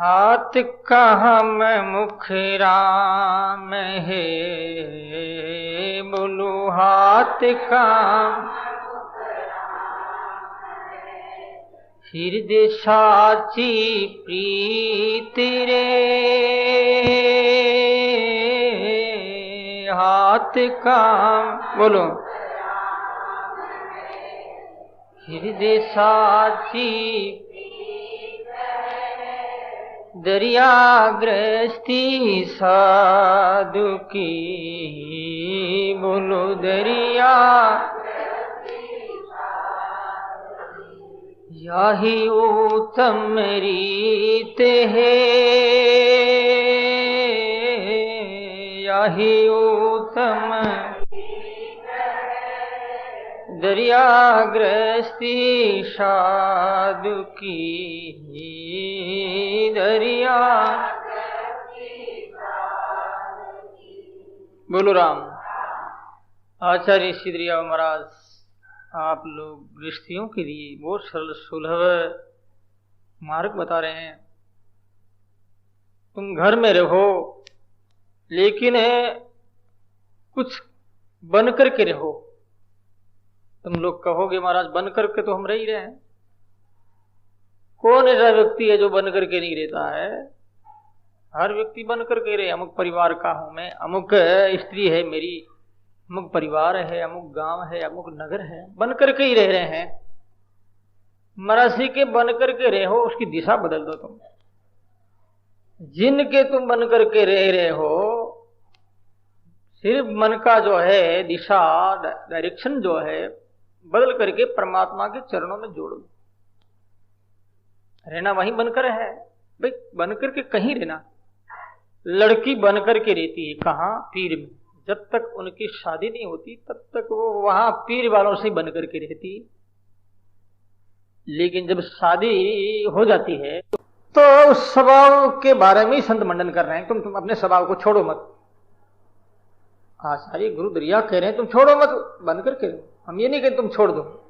हाथ कहाँ में मुख राम है, बोलो हाथ कहाँ हृदय साची प्रीत रे, हाथ कहाँ बोलो हृदय साची दरिया गृहस्थी साधु की, बोलो दरिया यही उत्तम रीत है, यही उत्तम दरिया गृहस्थी साधु की, दरिया बोलो राम। आचार्य सिद्धरिया महाराज आप लोग गृहस्थियों के लिए बहुत सरल सुलभ मार्ग बता रहे हैं। तुम घर में रहो लेकिन कुछ बन करके रहो। तुम लोग कहोगे महाराज बन करके तो हम रह ही रहे हैं। कौन ऐसा व्यक्ति है जो बन करके नहीं रहता है? हर व्यक्ति बन करके रहे। अमुक परिवार का हूं मैं, अमुक स्त्री है मेरी, अमुक परिवार है, अमुक गांव है, अमुक नगर है, बन करके ही रह रहे हैं। मरासी के बन करके रहे हो, उसकी दिशा बदल दो। तुम जिनके तुम बन करके रह रहे हो, सिर्फ मन का जो है दिशा डायरेक्शन जो है बदल करके परमात्मा के चरणों में जोड़ दो। रहना वहीं बनकर है भाई, बनकर के कहीं रहना। लड़की बनकर के रहती है कहाँ? पीर में। जब तक उनकी शादी नहीं होती तब तक वो वहां पीर वालों से बन करके रहती। लेकिन जब शादी हो जाती है तो उस स्वभाव के बारे में ही संत मंडन कर रहे हैं। तुम अपने स्वभाव को छोड़ो मत। आचार्य गुरु दरिया कह रहे हैं तुम छोड़ो मत, बन करके रहो। हम ये नहीं कहते तुम छोड़ दो।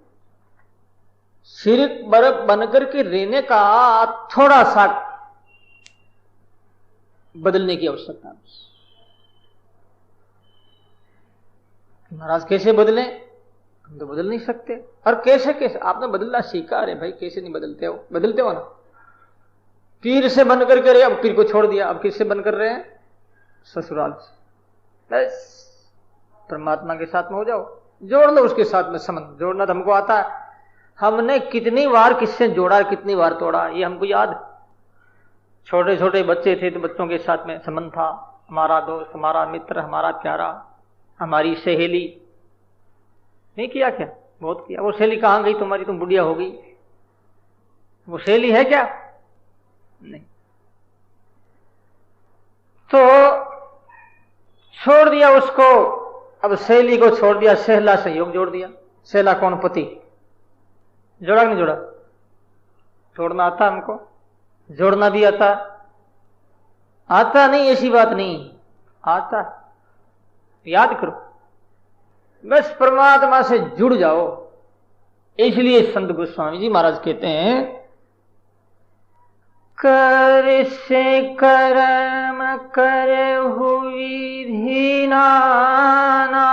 सिर्फ बर्फ बनकर के रहने का थोड़ा सा बदलने की आवश्यकता है। महाराज कैसे बदलें? हम तो बदल नहीं सकते। और कैसे कैसे आपने बदलना सीखा? अरे भाई कैसे नहीं बदलते हो? बदलते हो ना। पीर से बन करके रहे, अब पीर को छोड़ दिया, अब किससे बनकर रहे हैं? ससुराल से। बस परमात्मा के साथ में हो जाओ, जोड़ लो उसके साथ में संबंध। जोड़ना तो हमको आता है। हमने कितनी बार किससे जोड़ा, कितनी बार तोड़ा, ये हमको याद। छोटे छोटे बच्चे थे तो बच्चों के साथ में संबंध था। हमारा दोस्त, हमारा मित्र, हमारा प्यारा, हमारी सहेली। नहीं किया क्या? बहुत किया। वो सहेली कहाँ गई तुम्हारी? तुम बुढ़िया हो गई। वो सहेली है क्या? नहीं। तो छोड़ दिया उसको। अब सहेली को छोड़ दिया, सहला संयोग जोड़ दिया। सहला कौन? पति। जोड़ा नहीं जोड़ा? छोड़ना आता हमको, जोड़ना भी आता। आता नहीं ऐसी बात नहीं, आता। याद करो, बस परमात्मा से जुड़ जाओ। इसलिए संत गोस्वामी जी महाराज कहते हैं कर से कर्म करे हुई विधि नाना,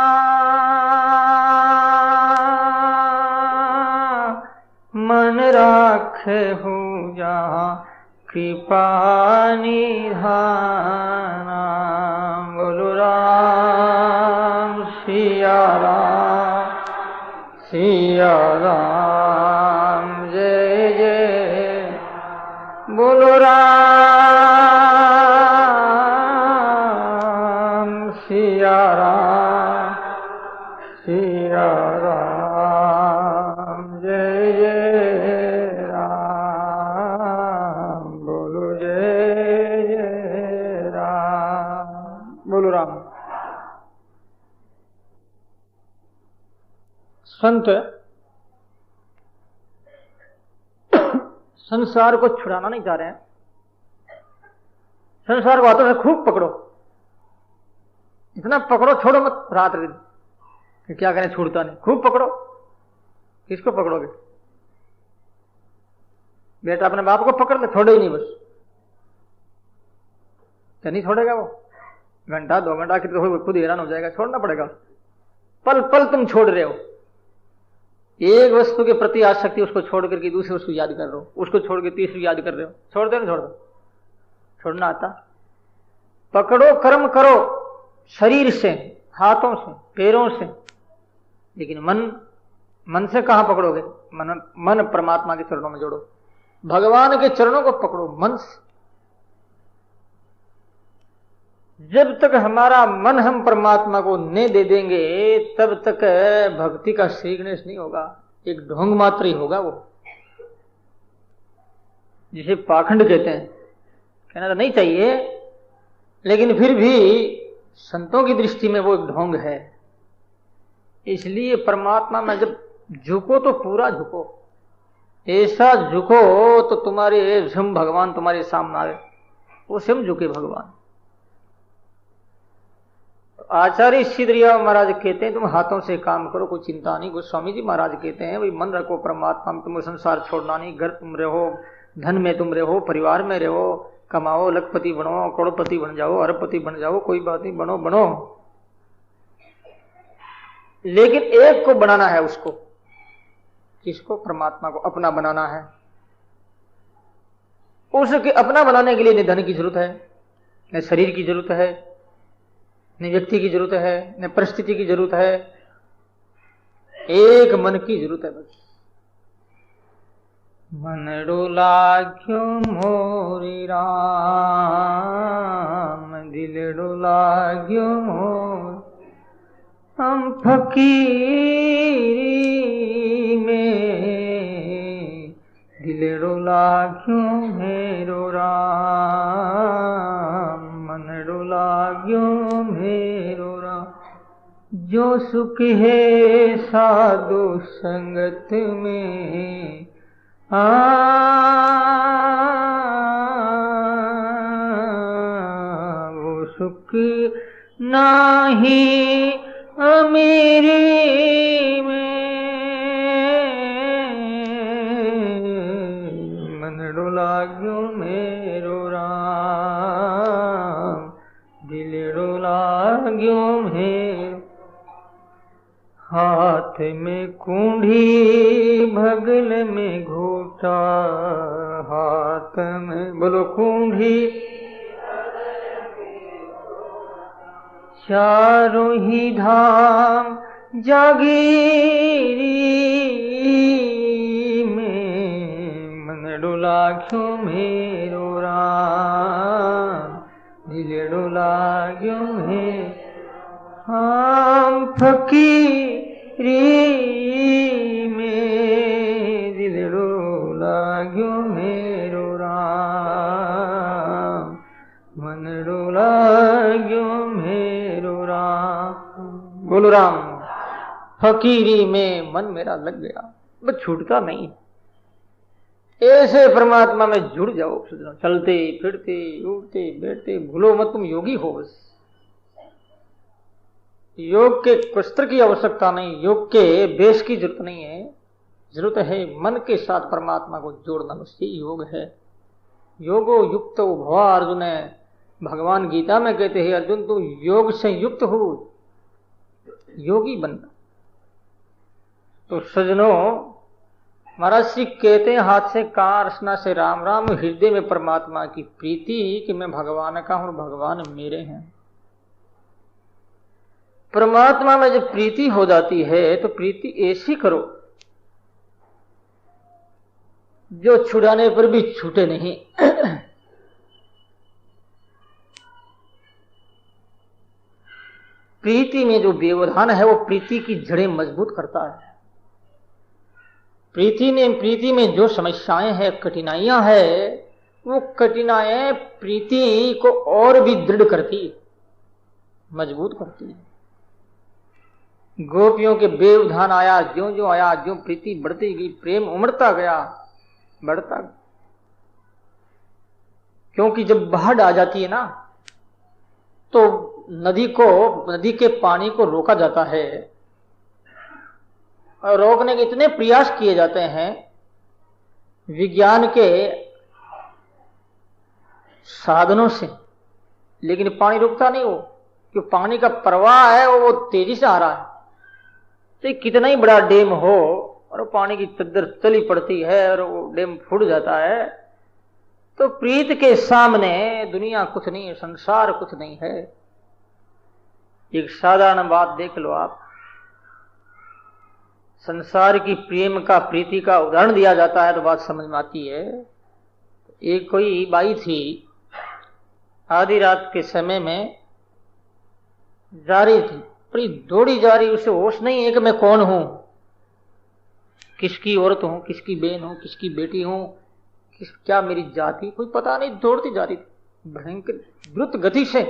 मन राखे हूँ जहाँ कृपा निधाना। बोलो राम सिया राम, सिया राम जय जय। बोलो राम सिया राम, सिया राम जय जय राम। बोलो जय जय राम। बोलो राम। संत संसार को छुड़ाना नहीं चाह रहे हैं। संसार को हाथों से खूब पकड़ो, इतना पकड़ो, छोड़ो मत रात दिन। कि क्या करें, छूटता नहीं। खूब पकड़ो। किसको पकड़ोगे? बेटा अपने बाप को पकड़ ले, छोड़ो ही नहीं बस। तो नहीं छोड़ेगा वो, घंटा 2 घंटा की तो खुद हैरान हो जाएगा, छोड़ना पड़ेगा। पल पल तुम छोड़ रहे हो, एक वस्तु के प्रति आसक्ति उसको छोड़ करके दूसरी वस्तु याद कर रहे हो, उसको छोड़ के तीसरी याद कर रहे हो, छोड़ दो ना, छोड़ दो, छोड़ना आता। पकड़ो, कर्म करो शरीर से, हाथों से, पैरों से, लेकिन मन से कहां पकड़ोगे? मन परमात्मा के चरणों में जोड़ो, भगवान के चरणों को पकड़ो मन से। जब तक हमारा मन हम परमात्मा को नहीं दे देंगे तब तक भक्ति का श्री गणेश नहीं होगा, एक ढोंग मात्र ही होगा वो, जिसे पाखंड कहते हैं। कहना तो नहीं चाहिए, लेकिन फिर भी संतों की दृष्टि में वो एक ढोंग है। इसलिए परमात्मा में जब झुको तो पूरा झुको, ऐसा झुको तो तुम्हारे स्वयं भगवान तुम्हारे सामने आए, वो स्वयं झुके भगवान। आचार्य सिद्धरिया महाराज कहते हैं तुम हाथों से काम करो, कोई चिंता नहीं। गोस्वामी जी महाराज कहते हैं भाई मन रखो परमात्मा में, तुम्हें संसार छोड़ना नहीं, घर तुम रहो, धन में तुम रहो, परिवार में रहो, कमाओ, लखपति बनो, करोड़पति बन जाओ, अरबपति बन जाओ, कोई बात नहीं, बनो बनो, लेकिन एक को बनाना है उसको। किसको? परमात्मा को अपना बनाना है। उसके अपना बनाने के लिए न धन की जरूरत है, न शरीर की जरूरत है, न व्यक्ति की जरूरत है, न परिस्थिति की जरूरत है, एक मन की जरूरत है बस। मन डोला क्यों मोरी राम, दिल डोला क्यों मोर, हम फकीरी में, दिल डोला क्यों मेरो राम, मन डोला क्यों मेरो राम। जो सुख है साधु संगत में, वो सुख नाही मेरे में, मन डोला क्यों मेरो राम, दिल डोला क्यों मेरो। हाथ में कुंडी भगल में घोटा, हाथ में बोलो कुंडी, चारों ही धाम जागीरी में, मन डोला क्यों मेरो राम, दिल डोला क्यों मेरो। हम फकीरी में, दिल डोला क्यों मेरो राम, मन डोला क्यों मेरो राम। बोलो राम। फकीरी में मन मेरा लग गया, बस छूटता नहीं। ऐसे परमात्मा में जुड़ जाओ सज्जनों, चलते फिरते उठते बैठते भूलो मत, तुम योगी हो बस। योग के वस्त्र की आवश्यकता नहीं, योग के वेश की जरूरत नहीं है, जरूरत है मन के साथ परमात्मा को जोड़ना, बस यही योग है। योगो युक्त भवा अर्जुन है, भगवान गीता में कहते हैं अर्जुन तू योग से युक्त हो, योगी बनना। तो सजनों महाराज श्री कहते हैं हाथ से कहा रचना से राम राम, हृदय में परमात्मा की प्रीति कि मैं भगवान का हूं, भगवान मेरे हैं। परमात्मा में जब प्रीति हो जाती है तो प्रीति ऐसी करो जो छुड़ाने पर भी छूटे नहीं। प्रीति में जो व्यवधान है वो प्रीति की जड़ें मजबूत करता है। प्रीति में जो समस्याएं हैं, कठिनाइयां हैं, वो कठिनाइयां प्रीति को और भी दृढ़ करती, मजबूत करती है। गोपियों के व्यवधान आया, ज्यों ज्यों आया, ज्यों प्रीति बढ़ती गई, प्रेम उमड़ता गया, बढ़ता गया। क्योंकि जब बाढ़ आ जाती है ना तो नदी के पानी को रोका जाता है, और रोकने के इतने प्रयास किए जाते हैं विज्ञान के साधनों से, लेकिन पानी रुकता नहीं, वो क्योंकि पानी का प्रवाह है वो तेजी से आ रहा है। तो कितना ही बड़ा डैम हो और पानी की चद्दर चली पड़ती है और वो डैम फूट जाता है, तो प्रीत के सामने दुनिया कुछ नहीं है, संसार कुछ नहीं है। एक साधारण बात देख लो आप, संसार की प्रेम का, प्रीति का उदाहरण दिया जाता है तो बात समझ में आती है। एक कोई बाई थी, आधी रात के समय में जा रही थी, बड़ी दौड़ी जा रही, उसे होश नहीं है कि मैं कौन हूं, किसकी औरत हूं, किसकी बहन हूं, किसकी बेटी हूं, क्या मेरी जाति, कोई पता नहीं। दौड़ती जा रही थी भयंकर द्रुत गति से।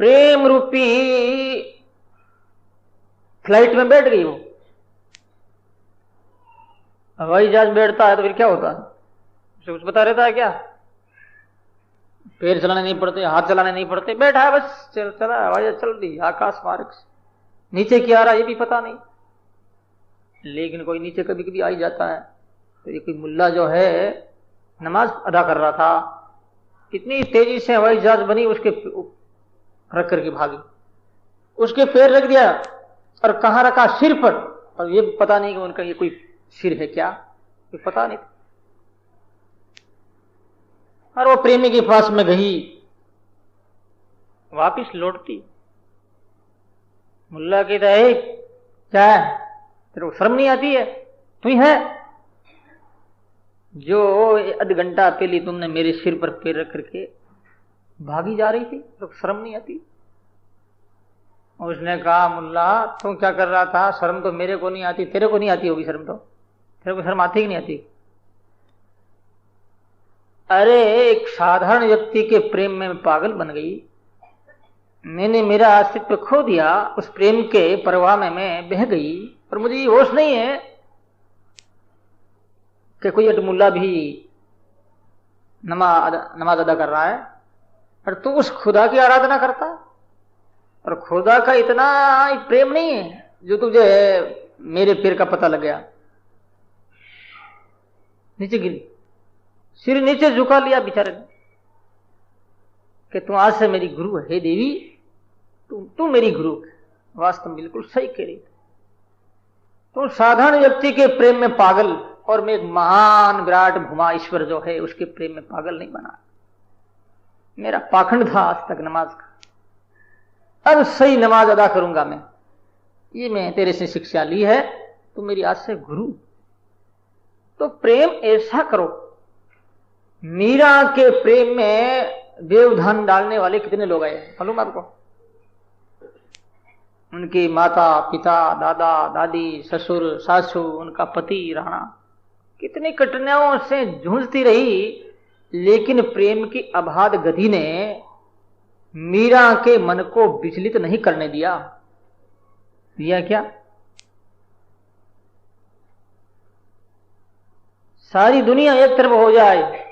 प्रेम रूपी फ्लाइट में बैठ गई वो। हवाई जहाज बैठता है तो फिर क्या होता है, उसे कुछ पता रहता है क्या? पैर चलाने नहीं पड़ते, हाथ चलाने नहीं पड़ते, बैठा है बस, चला हवाई जहाज चल रही आकाश मार्ग से। नीचे क्या आ रहा है ये भी पता नहीं। लेकिन कोई नीचे कभी कभी आ ही जाता है। तो ये कोई मुल्ला जो है नमाज अदा कर रहा था, इतनी तेजी से हवाई जहाज बनी, उसके रख करके भागी, उसके पैर रख दिया और कहां रखा? सिर पर। और ये पता नहीं कि उनका ये कोई सिर है क्या, कोई पता नहीं। और वो प्रेमी के पास में गई, वापिस लौटती, मुल्ला कहता है क्या है, तेरे को शर्म नहीं आती है? तू ही है जो आध घंटा पहले तुमने मेरे सिर पर पैर रख करके भागी जा रही थी, तो शर्म नहीं आती? उसने कहा मुल्ला तुम क्या कर रहा था? शर्म तो मेरे को नहीं आती, तेरे को नहीं आती होगी शर्म, तो तेरे को शर्म आती कि नहीं आती? अरे एक साधारण व्यक्ति के प्रेम में पागल बन गई, मैंने मेरा अस्तित्व खो दिया, उस प्रेम के प्रवाह में मैं बह गई और मुझे होश नहीं है कि कोई अटमुल्ला भी नमाज अदा कर रहा है और तू उस खुदा की आराधना करता है। और खुदा का इतना प्रेम नहीं है जो तुझे मेरे पैर का पता लग गया। नीचे गिरी, सिर नीचे झुका लिया बेचारे ने कि तुम आज से मेरी गुरु है देवी, तुम मेरी गुरु। वास्तव में बिल्कुल सही कह रही। तुम साधारण व्यक्ति के प्रेम में पागल और मैं एक महान विराट भूमा ईश्वर जो है उसके प्रेम में पागल नहीं बना। मेरा पाखंड था आज तक नमाज का, अब सही नमाज अदा करूंगा मैं। ये मैं तेरे से शिक्षा ली है, तू मेरी आज से गुरु। तो प्रेम ऐसा करो। मीरा के प्रेम में व्यवधान डालने वाले कितने लोग आए मालूम आपको? उनकी माता पिता, दादा दादी, ससुर सासू, उनका पति राणा, कितनी कठिनाइयों से जूझती रही, लेकिन प्रेम की अबाध गति ने मीरा के मन को विचलित नहीं करने दिया। क्या? सारी दुनिया एक तरफ हो जाए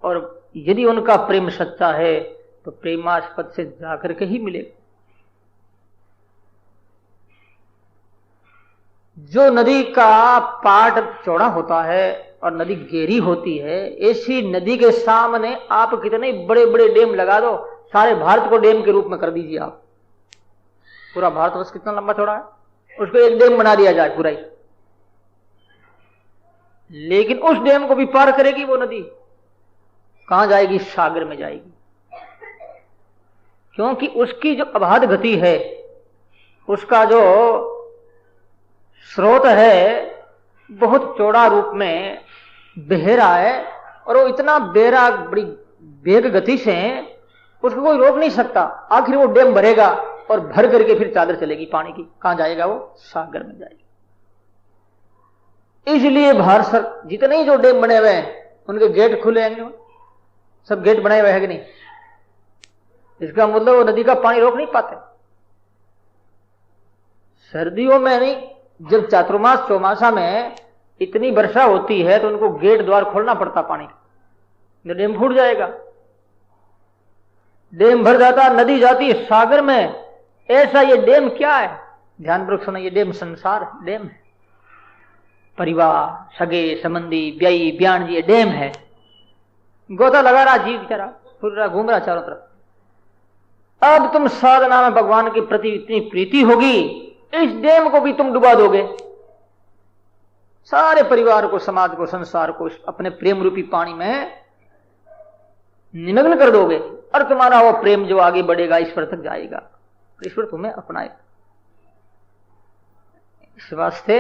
और यदि उनका प्रेम सच्चा है तो प्रेमास्पद से जाकर के ही मिले। जो नदी का पाट चौड़ा होता है और नदी गहरी होती है, ऐसी नदी के सामने आप कितने बड़े बड़े डैम लगा दो, सारे भारत को डैम के रूप में कर दीजिए आप। पूरा भारतवर्ष कितना लंबा चौड़ा है, उसको एक डैम बना दिया जाए पूरा ही, लेकिन उस डैम को भी पार करेगी वो नदी, कहां जाएगी? सागर में जाएगी। क्योंकि उसकी जो अबाध गति है, उसका जो स्रोत है बहुत चौड़ा रूप में बह रहा है और वो इतना बेरा बड़ी वेग गति से उसको कोई रोक नहीं सकता। आखिर वो डैम भरेगा और भर करके फिर चादर चलेगी पानी की, कहां जाएगा वो? सागर में जाएगा। इसलिए भारत जितने ही जो डैम बने हुए हैं उनके गेट खुले हैं, सब गेट बनाए हुए हैं कि नहीं? इसका मतलब वो नदी का पानी रोक नहीं पाते। सर्दियों में नहीं, जब चातुर्मास चौमासा में इतनी वर्षा होती है तो उनको गेट द्वार खोलना पड़ता पानी का, डैम फूट जाएगा। डैम भर जाता, नदी जाती है सागर में। ऐसा ये डैम क्या है? ध्यानपूर्वक सुना, ये डैम संसार डैम है। परिवार, सगे संबंधी, ब्याई ब्याण जी, ये डैम है। गोता लगा रहा जीव बेचारा, फिर रहा, घूम रहा चारों तरफ। अब तुम साधना में भगवान के प्रति इतनी प्रीति होगी, इस डैम को भी तुम डुबा दोगे, सारे परिवार को, समाज को, संसार को अपने प्रेम रूपी पानी में निमग्न कर दोगे, और तुम्हारा वो प्रेम जो आगे बढ़ेगा ईश्वर तक जाएगा, ईश्वर तुम्हें अपनाएगा। इस वास्ते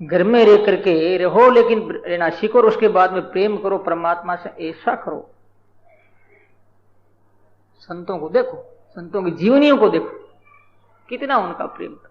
घर में रह करके रहो, लेकिन रहना सीखो, और उसके बाद में प्रेम करो परमात्मा से, ऐसा करो। संतों को देखो, संतों की जीवनियों को देखो, कितना उनका प्रेम था।